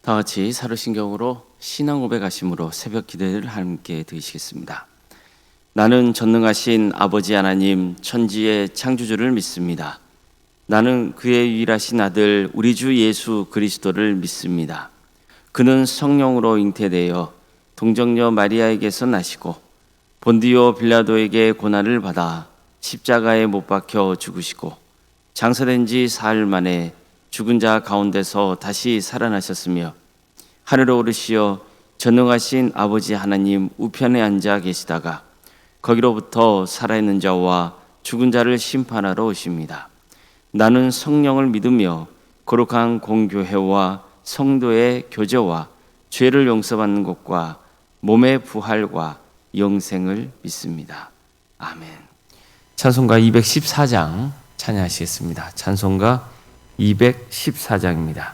다 같이 사도신경으로 신앙 고백하심으로 새벽 기도를 함께 드리시겠습니다. 나는 전능하신 아버지 하나님 천지의 창조주를 믿습니다. 나는 그의 유일하신 아들 우리 주 예수 그리스도를 믿습니다. 그는 성령으로 잉태되어 동정녀 마리아에게서 나시고 본디오 빌라도에게 고난을 받아 십자가에 못 박혀 죽으시고 장사된 지 사흘 만에 죽은 자 가운데서 다시 살아나셨으며 하늘에 오르시어 전능하신 아버지 하나님 우편에 앉아 계시다가 거기로부터 살아있는 자와 죽은 자를 심판하러 오십니다. 나는 성령을 믿으며 거룩한 공교회와 성도의 교제와 죄를 용서받는 것과 몸의 부활과 영생을 믿습니다. 아멘. 찬송가 214장 찬양하시겠습니다. 찬송가 214장입니다.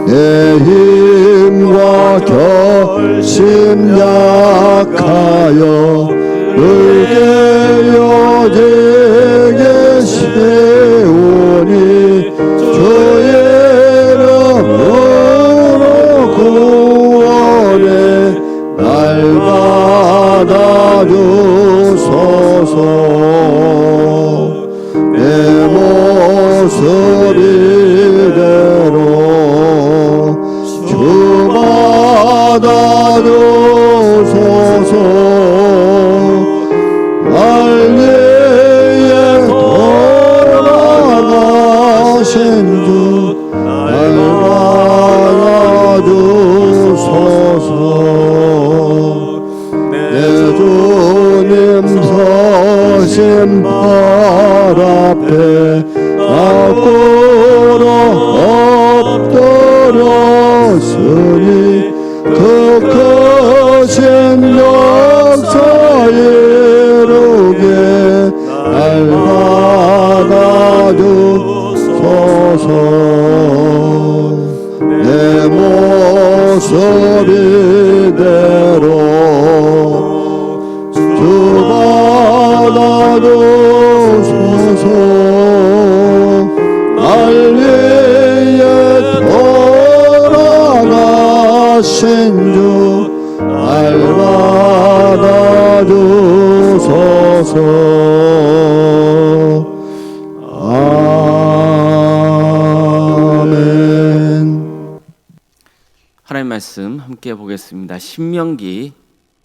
내 힘과 결심 약하여 늘 깨어지게 세우니 주의 이름으로 구원해 날 받아주소서. 내 모습 이대로 주 받아주소서. 알리에 돌아가신 주 날 받아주소서. 내 주님 서신 발 앞에 나 꿇어 엎드렸으니 그 크신 역사 이루게 날 받아주소서. 내 모습 이대로 주 받아주소서. 날 위해 돌아가신 주 날 받아주소서. 아멘. 하나님 말씀 함께 보겠습니다. 신명기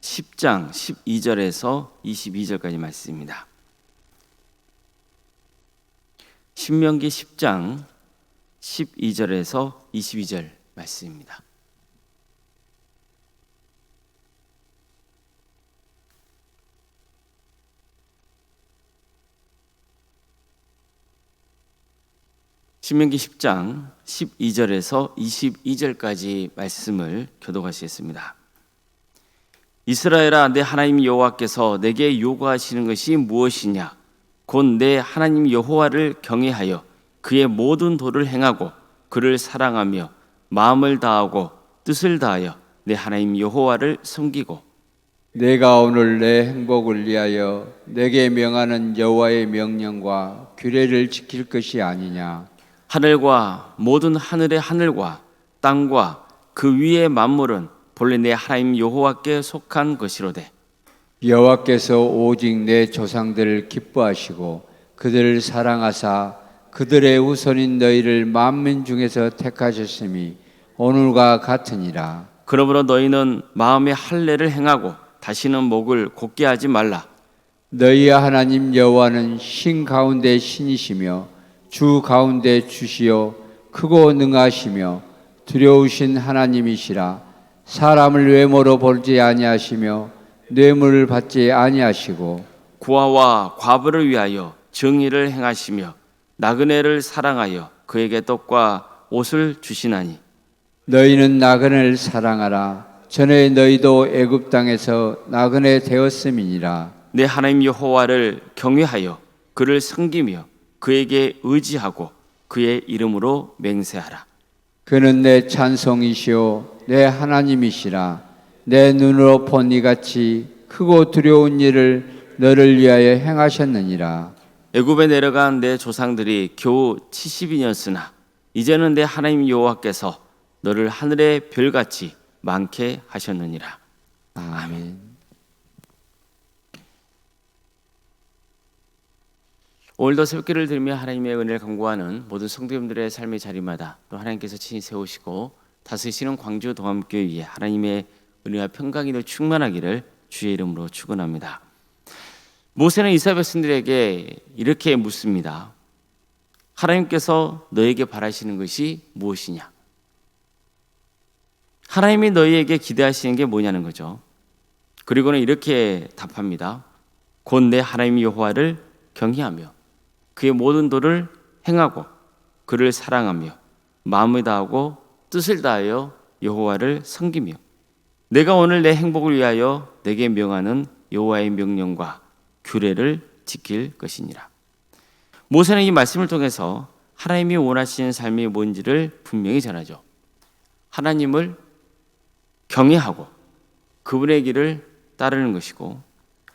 10장 12절에서 22절까지 말씀입니다. 신명기 10장 12절에서 22절 말씀입니다. 신명기 10장 12절에서 22절까지 말씀을 교독하시겠습니다. 이스라엘아, 내 하나님 여호와께서 내게 요구하시는 것이 무엇이냐? 곧 내 하나님 여호와를 경외하여 그의 모든 도를 행하고 그를 사랑하며 마음을 다하고 뜻을 다하여 내 하나님 여호와를 섬기고 내가 오늘 내 행복을 위하여 내게 명하는 여호와의 명령과 규례를 지킬 것이 아니냐. 하늘과 모든 하늘의 하늘과 땅과 그 위의 만물은 본래 내 하나님 여호와께 속한 것이로되 여호와께서 오직 내 조상들을 기뻐하시고 그들을 사랑하사 그들의 후손인 너희를 만민 중에서 택하셨음이 오늘과 같으니라. 그러므로 너희는 마음의 할례를 행하고 다시는 목을 곧게 하지 말라. 너희의 하나님 여호와는 신 가운데 신이시며 주 가운데 주시요 크고 능하시며 두려우신 하나님이시라. 사람을 외모로 보지 아니하시며 뇌물을 받지 아니하시고 고아와 과부를 위하여 정의를 행하시며 나그네를 사랑하여 그에게 떡과 옷을 주시나니 너희는 나그네를 사랑하라. 전에 너희도 애굽 땅에서 나그네 되었음이니라. 내 하나님 여호와를 경외하여 그를 섬기며 그에게 의지하고 그의 이름으로 맹세하라. 그는 내 찬송이시오 내 하나님이시라. 내 눈으로 본 이같이 크고 두려운 일을 너를 위하여 행하셨느니라. 애굽에 내려간 내 조상들이 겨우 70이었으나 이제는 내 하나님 여호와께서 너를 하늘의 별같이 많게 하셨느니라. 아멘. 오늘도 새벽기를 들으며 하나님의 은혜를 간구하는 모든 성도님들의 삶의 자리마다 또 하나님께서 친히 세우시고 다스리시는 광주 동암교회 위에 하나님의 은혜와 평강이 충만하기를 주의 이름으로 축원합니다. 모세는 이스라엘 백성들에게 이렇게 묻습니다. 하나님께서 너에게 바라시는 것이 무엇이냐? 하나님이 너희에게 기대하시는 게 뭐냐는 거죠. 그리고는 이렇게 답합니다. 곧 내 하나님 여호와를 경외하며 그의 모든 도를 행하고 그를 사랑하며 마음을 다하고 뜻을 다하여 여호와를 섬기며 내가 오늘 내 행복을 위하여 내게 명하는 여호와의 명령과 규례를 지킬 것이니라. 모세는 이 말씀을 통해서 하나님이 원하시는 삶이 뭔지를 분명히 전하죠. 하나님을 경외하고 그분의 길을 따르는 것이고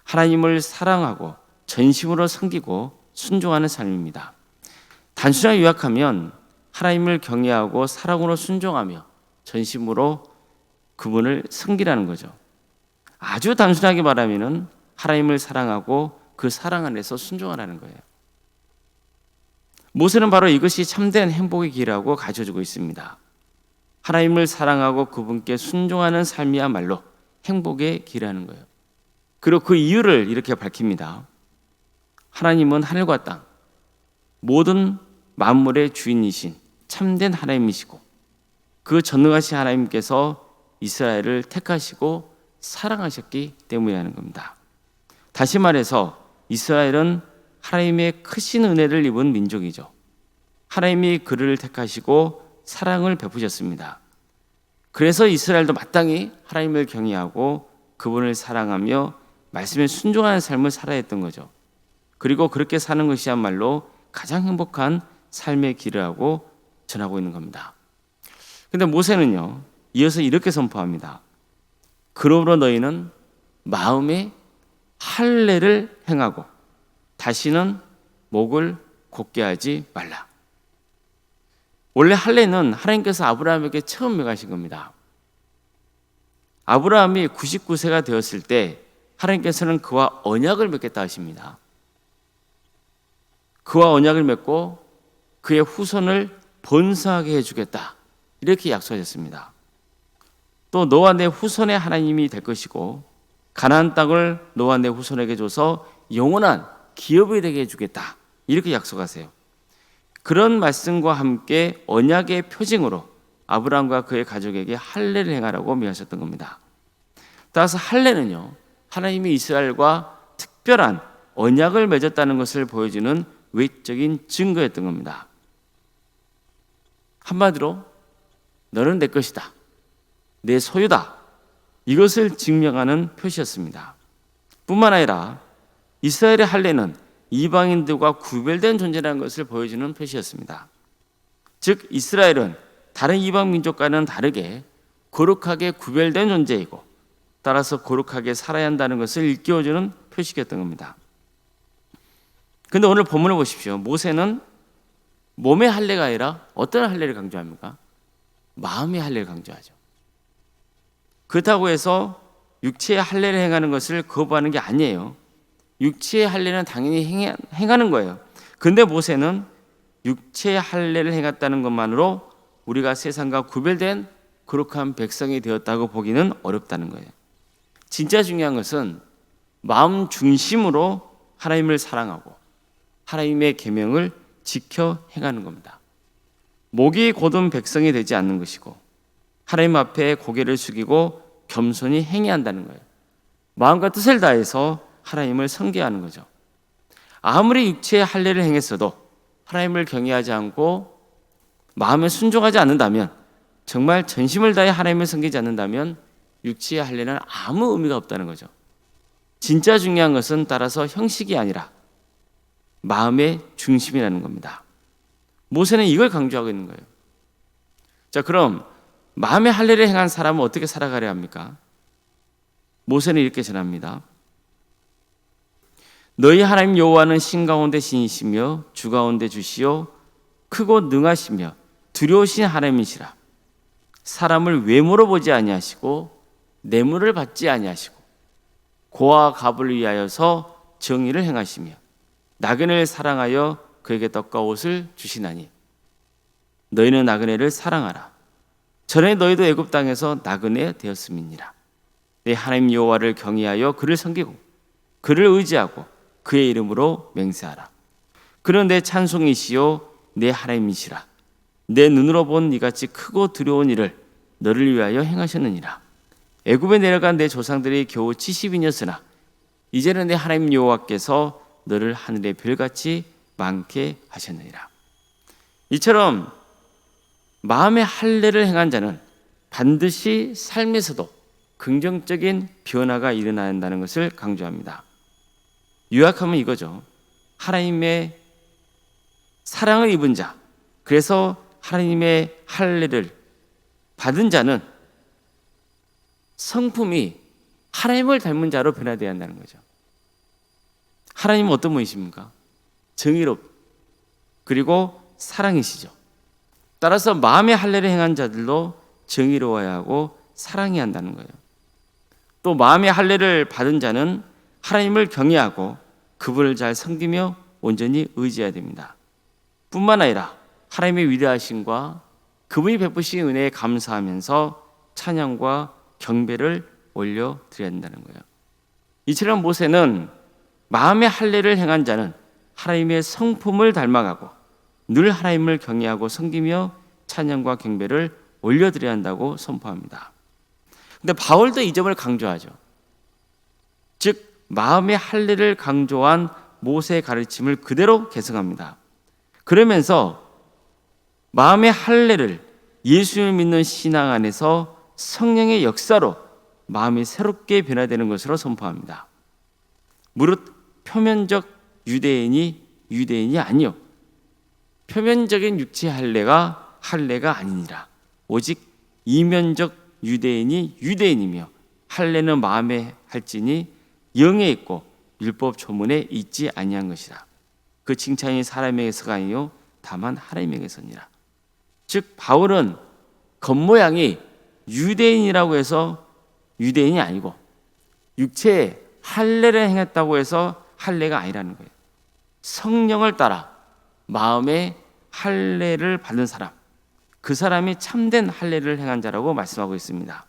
하나님을 사랑하고 전심으로 섬기고 순종하는 삶입니다. 단순하게 요약하면 하나님을 경외하고 사랑으로 순종하며 전심으로 그분을 섬기라는 거죠. 아주 단순하게 말하면 하나님을 사랑하고 그 사랑 안에서 순종하라는 거예요. 모세는 바로 이것이 참된 행복의 길이라고 가르쳐주고 있습니다. 하나님을 사랑하고 그분께 순종하는 삶이야말로 행복의 길이라는 거예요. 그리고 그 이유를 이렇게 밝힙니다. 하나님은 하늘과 땅 모든 만물의 주인이신 참된 하나님이시고 그 전능하신 하나님께서 이스라엘을 택하시고 사랑하셨기 때문이라는 겁니다. 다시 말해서 이스라엘은 하나님의 크신 은혜를 입은 민족이죠. 하나님이 그를 택하시고 사랑을 베푸셨습니다. 그래서 이스라엘도 마땅히 하나님을 경외하고 그분을 사랑하며 말씀에 순종하는 삶을 살아야 했던 거죠. 그리고 그렇게 사는 것이야말로 가장 행복한 삶의 길이라고 전하고 있는 겁니다. 그런데 모세는요, 이어서 이렇게 선포합니다. 그러므로 너희는 마음에 할례를 행하고 다시는 목을 곧게 하지 말라. 원래 할례는 하나님께서 아브라함에게 처음 명하신 겁니다. 아브라함이 99세가 되었을 때 하나님께서는 그와 언약을 맺겠다 하십니다. 그와 언약을 맺고 그의 후손을 번성하게 해주겠다 이렇게 약속하셨습니다. 또 너와 내 후손의 하나님이 될 것이고 가나안 땅을 너와 내 후손에게 줘서 영원한 기업이 되게 해주겠다 이렇게 약속하세요. 그런 말씀과 함께 언약의 표징으로 아브라함과 그의 가족에게 할례를 행하라고 명하셨던 겁니다. 따라서 할례는요, 하나님이 이스라엘과 특별한 언약을 맺었다는 것을 보여주는 외적인 증거였던 겁니다. 한마디로 너는 내 것이다, 내 소유다, 이것을 증명하는 표시였습니다. 뿐만 아니라 이스라엘의 할례는 이방인들과 구별된 존재라는 것을 보여주는 표시였습니다. 즉 이스라엘은 다른 이방 민족과는 다르게 거룩하게 구별된 존재이고 따라서 거룩하게 살아야 한다는 것을 일깨워주는 표식이었던 겁니다. 그런데 오늘 본문을 보십시오. 모세는 몸의 할례가 아니라 어떤 할례를 강조합니까? 마음의 할례를 강조하죠. 그렇다고 해서 육체의 할례를 행하는 것을 거부하는 게 아니에요. 육체의 할례는 당연히 행하는 거예요. 그런데 모세는 육체의 할례를 행했다는 것만으로 우리가 세상과 구별된 거룩한 백성이 되었다고 보기는 어렵다는 거예요. 진짜 중요한 것은 마음 중심으로 하나님을 사랑하고 하나님의 계명을 지켜 행하는 겁니다. 목이 곧은 백성이 되지 않는 것이고 하나님 앞에 고개를 숙이고 겸손히 행해야 한다는 거예요. 마음과 뜻을 다해서 하나님을 섬겨하는 거죠. 아무리 육체의 할례를 행했어도 하나님을 경외하지 않고 마음에 순종하지 않는다면, 정말 전심을 다해 하나님을 섬기지 않는다면 육체의 할례는 아무 의미가 없다는 거죠. 진짜 중요한 것은 따라서 형식이 아니라 마음의 중심이라는 겁니다. 모세는 이걸 강조하고 있는 거예요. 자, 그럼 마음의 할례를 행한 사람은 어떻게 살아가려 합니까? 모세는 이렇게 전합니다. 너희 하나님 여호와는 신 가운데 신이시며 주 가운데 주시요 크고 능하시며 두려우신 하나님이시라. 사람을 외모로 보지 아니하시고 뇌물을 받지 아니하시고 고와 갑을 위하여서 정의를 행하시며 나그네를 사랑하여 그에게 떡과 옷을 주시나니 너희는 나그네를 사랑하라. 전에 너희도 애굽 땅에서 나그네 되었음이니라. 내 하나님 여호와를 경외하여 그를 섬기고 그를 의지하고 그의 이름으로 맹세하라. 그는 내 찬송이시요 내 하나님이시라. 내 눈으로 본 이같이 크고 두려운 일을 너를 위하여 행하셨느니라. 애굽에 내려간 내 조상들이 겨우 70이었으나 이제는 내 하나님 여호와께서 너를 하늘의 별같이 많게 하셨느니라. 이처럼 마음의 할례를 행한 자는 반드시 삶에서도 긍정적인 변화가 일어나야 한다는 것을 강조합니다. 요약하면 이거죠. 하나님의 사랑을 입은 자, 그래서 하나님의 할례를 받은 자는 성품이 하나님을 닮은 자로 변화되어야 한다는 거죠. 하나님은 어떤 분이십니까? 정의롭 그리고 사랑이시죠. 따라서 마음의 할례를 행한 자들도 정의로워야 하고 사랑해야 한다는 거예요. 또 마음의 할례를 받은 자는 하나님을 경외하고 그분을 잘 섬기며 온전히 의지해야 됩니다. 뿐만 아니라 하나님의 위대하심과 그분이 베푸신 은혜에 감사하면서 찬양과 경배를 올려드려야 한다는 거예요. 이처럼 모세는 마음의 할례를 행한 자는 하나님의 성품을 닮아가고 늘 하나님을 경외하고 섬기며 찬양과 경배를 올려드려야 한다고 선포합니다. 근데 바울도 이 점을 강조하죠. 즉 마음의 할례를 강조한 모세의 가르침을 그대로 계승합니다. 그러면서 마음의 할례를 예수를 믿는 신앙 안에서 성령의 역사로 마음이 새롭게 변화되는 것으로 선포합니다. 무릇 표면적 유대인이 아니요 표면적인 육체 할례가 아니니라. 오직 이면적 유대인이 유대인이며 할례는 마음에 할지니 영에 있고 율법 조문에 있지 아니한 것이라. 그 칭찬이 사람에게서가 아니요 다만 하나님에게서니라. 즉 바울은 겉모양이 유대인이라고 해서 유대인이 아니고 육체에 할례를 행했다고 해서 할례가 아니라는 거예요. 성령을 따라 마음에 할례를 받은 사람, 그 사람이 참된 할례를 행한 자라고 말씀하고 있습니다.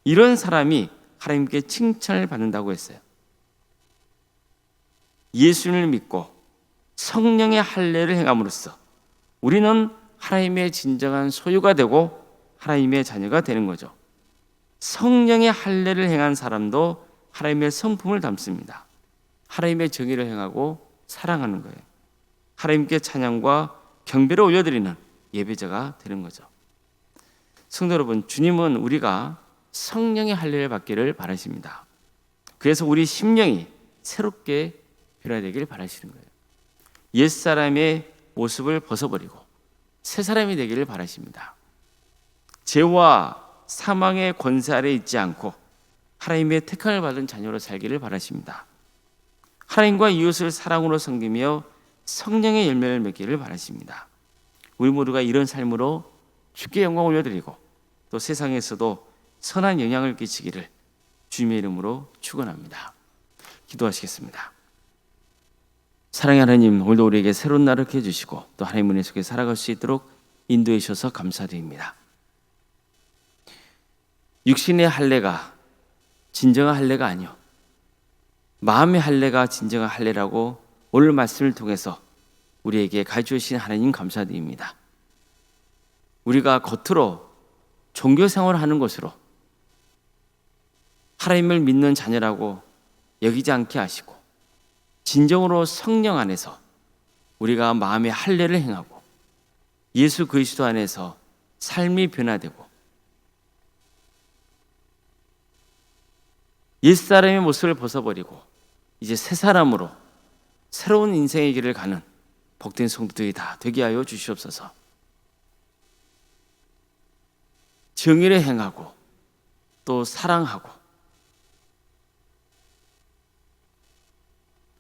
이런 사람이 하나님께 칭찬을 받는다고 했어요. 예수를 믿고 성령의 할례를 행함으로써 우리는 하나님의 진정한 소유가 되고 하나님의 자녀가 되는 거죠. 성령의 할례를 행한 사람도 하나님의 성품을 담습니다. 하나님의 정의를 행하고 사랑하는 거예요. 하나님께 찬양과 경배를 올려드리는 예배자가 되는 거죠. 성도 여러분, 주님은 우리가 성령의 할례를 받기를 바라십니다. 그래서 우리 심령이 새롭게 변화되길 바라시는 거예요. 옛사람의 모습을 벗어버리고 새 사람이 되기를 바라십니다. 죄와 사망의 권세 아래 있지 않고 하나님의 택함을 받은 자녀로 살기를 바라십니다. 하나님과 이웃을 사랑으로 섬기며 성령의 열매를 맺기를 바라십니다. 우리 모두가 이런 삶으로 주께 영광 올려드리고 또 세상에서도 선한 영향을 끼치기를 주님의 이름으로 축원합니다. 기도하시겠습니다. 사랑의 하나님, 오늘도 우리에게 새로운 날을 게 해주시고 또 하나님 은혜 속에 살아갈 수 있도록 인도해 주셔서 감사드립니다. 육신의 할례가 진정한 할례가 아니요 마음의 할례가 진정한 할례라고 오늘 말씀을 통해서 우리에게 가르쳐 주신 하나님 감사드립니다. 우리가 겉으로 종교 생활을 하는 것으로 하나님을 믿는 자녀라고 여기지 않게 하시고 진정으로 성령 안에서 우리가 마음의 할례를 행하고 예수 그리스도 안에서 삶이 변화되고 옛사람의 모습을 벗어버리고 이제 새 사람으로 새로운 인생의 길을 가는 복된 성도들이 다 되게 하여 주시옵소서. 정의를 행하고 또 사랑하고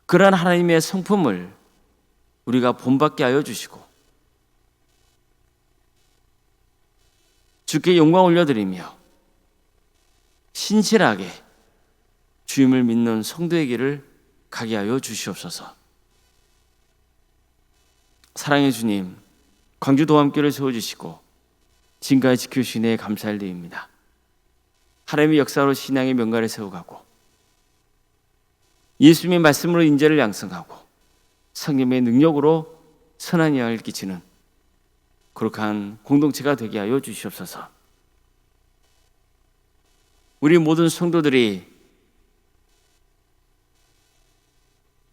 그러한 하나님의 성품을 우리가 본받게 하여 주시고 주께 영광 올려드리며 신실하게 주님을 믿는 성도의 길을 가게 하여 주시옵소서. 사랑의 주님, 광주 도함교를 세워주시고 지금까지 지켜주신 애 감사를 드립니다. 하나님의 역사로 신앙의 명가를 세워가고 예수님의 말씀으로 인재를 양성하고 성령의 능력으로 선한 영향을 끼치는 거룩한 공동체가 되게 하여 주시옵소서. 우리 모든 성도들이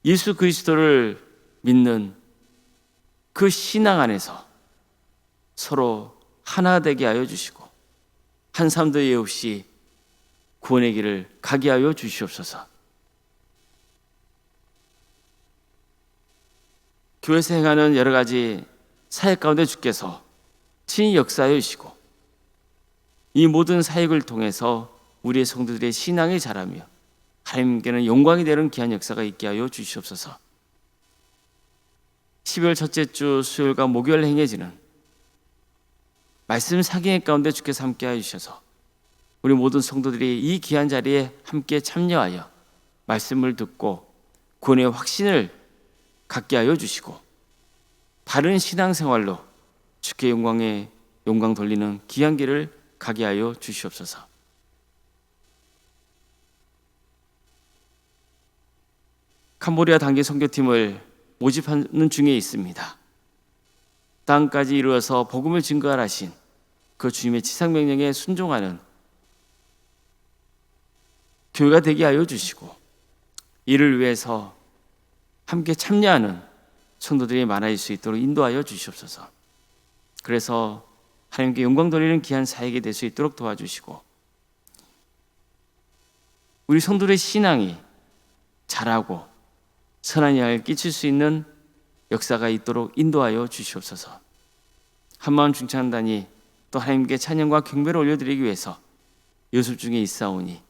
예수 그리스도를 믿는 그 신앙 안에서 서로 하나 되게 하여 주시고 한 사람도 예 없이 구원의 길을 가게 하여 주시옵소서. 교회에서 행하는 여러 가지 사역 가운데 주께서 친히 역사하여 주시고 이 모든 사역을 통해서 우리의 성도들의 신앙이 자라며 하나님께는 영광이 되는 귀한 역사가 있게 하여 주시옵소서. 12월 첫째 주 수요일과 목요일 행해지는 말씀 사경회 가운데 주께서 함께 하여 주셔서 우리 모든 성도들이 이 귀한 자리에 함께 참여하여 말씀을 듣고 구원의 확신을 갖게 하여 주시고 바른 신앙생활로 주께 영광 돌리는 귀한 길을 가게 하여 주시옵소서. 캄보디아 단기 선교팀을 모집하는 중에 있습니다. 땅까지 이루어서 복음을 증거하라 하신 그 주님의 지상명령에 순종하는 교회가 되게 하여 주시고 이를 위해서 함께 참여하는 성도들이 많아질 수 있도록 인도하여 주시옵소서. 그래서 하나님께 영광 돌리는 귀한 사역이 될 수 있도록 도와주시고 우리 성도들의 신앙이 자라고 선한 영향을 끼칠 수 있는 역사가 있도록 인도하여 주시옵소서. 한마음 중창단이 또 하나님께 찬양과 경배를 올려드리기 위해서 요셉 중에 있사오니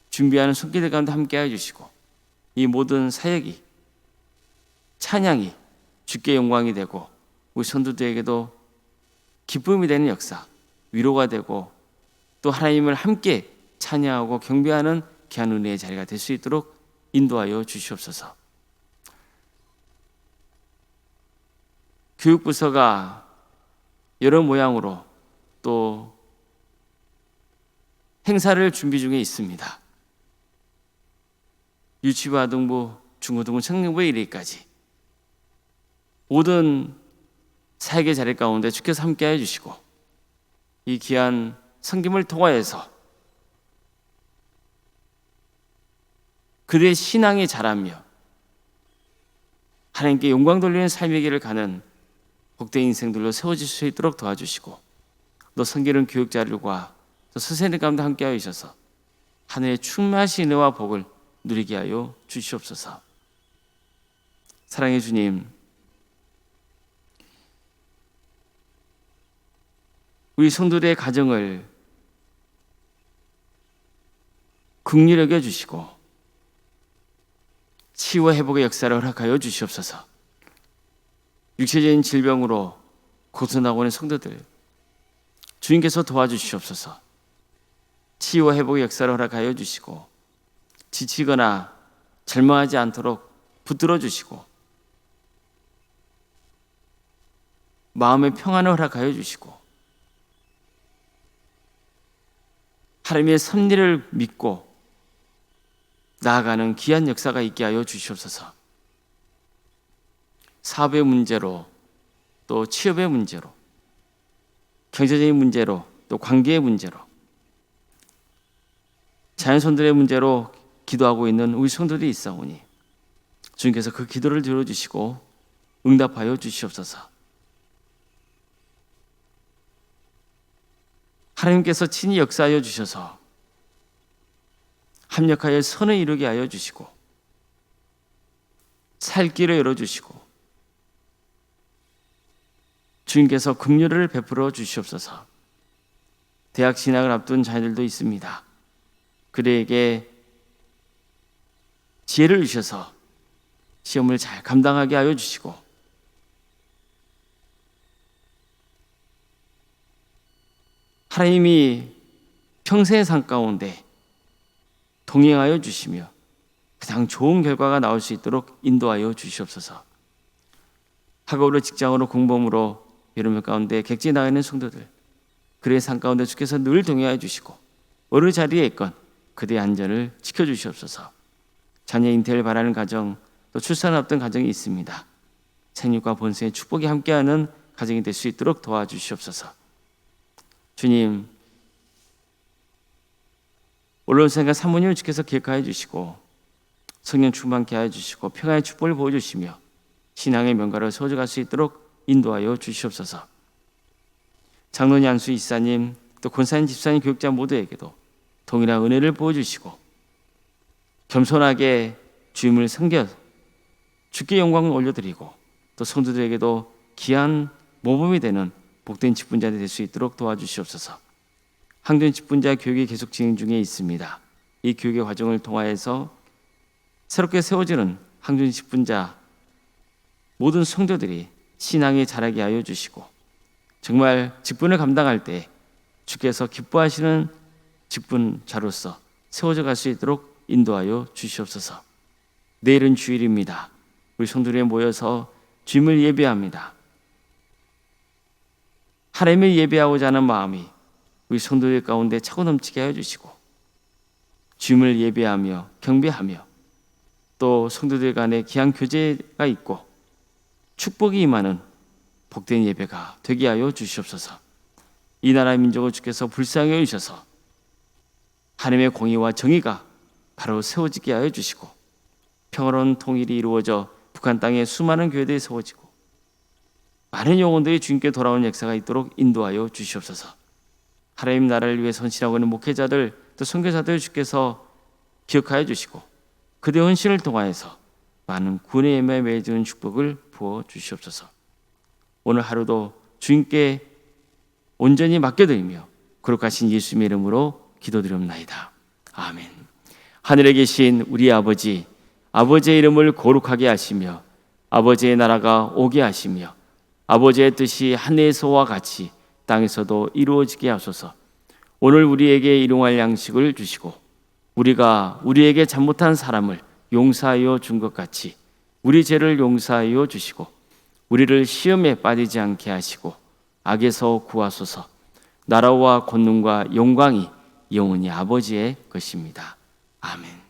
준비하는 손길들 가운데 함께하여 주시고 이 모든 사역이 찬양이 주께 영광이 되고 우리 성도들에게도 기쁨이 되는 역사, 위로가 되고 또 하나님을 함께 찬양하고 경배하는 귀한 은혜의 자리가 될 수 있도록 인도하여 주시옵소서. 교육부서가 여러 모양으로 또 행사를 준비 중에 있습니다. 유치부, 아동부, 중고등부, 청년부에 이르기까지 모든 사역의 자리 가운데 주께서 함께해 주시고 이 귀한 섬김을 통하여서 그들의 신앙이 자라며 하나님께 영광 돌리는 삶의 길을 가는 복된 인생들로 세워질 수 있도록 도와주시고 또 성기른 교육자들과 또 선생님 가운데 함께하여 주셔서 하늘의 충만하신 은혜와 복을 누리게 하여 주시옵소서. 사랑의 주님, 우리 성도들의 가정을 긍휼히 여겨 주시고 치유와 회복의 역사를 허락하여 주시옵소서. 육체적인 질병으로 고통하고 있는 성도들 주님께서 도와주시옵소서. 치유와 회복의 역사를 허락하여 주시고 지치거나 절망하지 않도록 붙들어 주시고 마음의 평안을 허락하여 주시고 하나님의 섭리를 믿고 나아가는 귀한 역사가 있게 하여 주시옵소서. 사업의 문제로 또 취업의 문제로 경제적인 문제로 또 관계의 문제로 자연손들의 문제로 기도하고 있는 우리 성도들이 있사오니 주님께서 그 기도를 들어주시고 응답하여 주시옵소서. 하나님께서 친히 역사하여 주셔서 합력하여 선을 이루게 하여 주시고 살 길을 열어주시고 주님께서 긍휼을 베풀어 주시옵소서. 대학 진학을 앞둔 자녀들도 있습니다. 그들에게 지혜를 주셔서 시험을 잘 감당하게 하여 주시고 하나님이 평생의 삶 가운데 동행하여 주시며 가장 좋은 결과가 나올 수 있도록 인도하여 주시옵소서. 학업으로 직장으로 공범으로 여러분 가운데 객지 나가 있는 성도들 그의 삶 가운데 주께서 늘 동행하여 주시고 어느 자리에 있건 그들의 안전을 지켜주시옵소서. 자녀 잉태를 바라는 가정 또 출산 앞둔 가정이 있습니다. 생육과 본생의 축복이 함께하는 가정이 될 수 있도록 도와주시옵소서. 주님, 온전생과 사모님을 주께서 기억하여 주시고 성령 충만케 하여 주시고 평안의 축복을 보여주시며 신앙의 명가를 세워갈 수 있도록 인도하여 주시옵소서. 장로님, 안수 이사님, 또 권사님, 집사님, 교육자 모두에게도 동일한 은혜를 보여주시고 겸손하게 주님을 섬겨 주께 영광을 올려드리고 또 성도들에게도 귀한 모범이 되는 복된 직분자들이 될 수 있도록 도와주시옵소서. 항전 직분자 교육이 계속 진행 중에 있습니다. 이 교육의 과정을 통하여서 새롭게 세워지는 항전 직분자 모든 성도들이 신앙에 자라게 하여 주시고 정말 직분을 감당할 때 주께서 기뻐하시는 직분자로서 세워져 갈 수 있도록 인도하여 주시옵소서. 내일은 주일입니다. 우리 성도들이 모여서 주님을 예배합니다. 하나님을 예배하고자 하는 마음이 우리 성도들 가운데 차고 넘치게 하여 주시고 주님을 예배하며 경배하며 또 성도들 간에 귀한 교제가 있고 축복이 임하는 복된 예배가 되게 하여 주시옵소서. 이 나라의 민족을 주께서 불쌍히 여기셔서 하나님의 공의와 정의가 바로 세워지게 하여 주시고 평화로운 통일이 이루어져 북한 땅에 수많은 교회들이 세워지고 많은 영혼들이 주님께 돌아오는 역사가 있도록 인도하여 주시옵소서. 하나님 나라를 위해 헌신하고 있는 목회자들 또 선교사들 주께서 기억하여 주시고 그들의 헌신을 통하여서 많은 구원의 예매에 맺은 축복을 부어 주시옵소서. 오늘 하루도 주님께 온전히 맡겨드리며 거룩하신 예수님의 이름으로 기도드리옵나이다. 아멘. 하늘에 계신 우리 아버지, 아버지의 이름을 거룩하게 하시며 아버지의 나라가 오게 하시며 아버지의 뜻이 하늘에서와 같이 땅에서도 이루어지게 하소서. 오늘 우리에게 일용할 양식을 주시고 우리가 우리에게 잘못한 사람을 용서하여 준 것 같이 우리 죄를 용서하여 주시고 우리를 시험에 빠지지 않게 하시고 악에서 구하소서. 나라와 권능과 영광이 영원히 아버지의 것입니다. 아멘.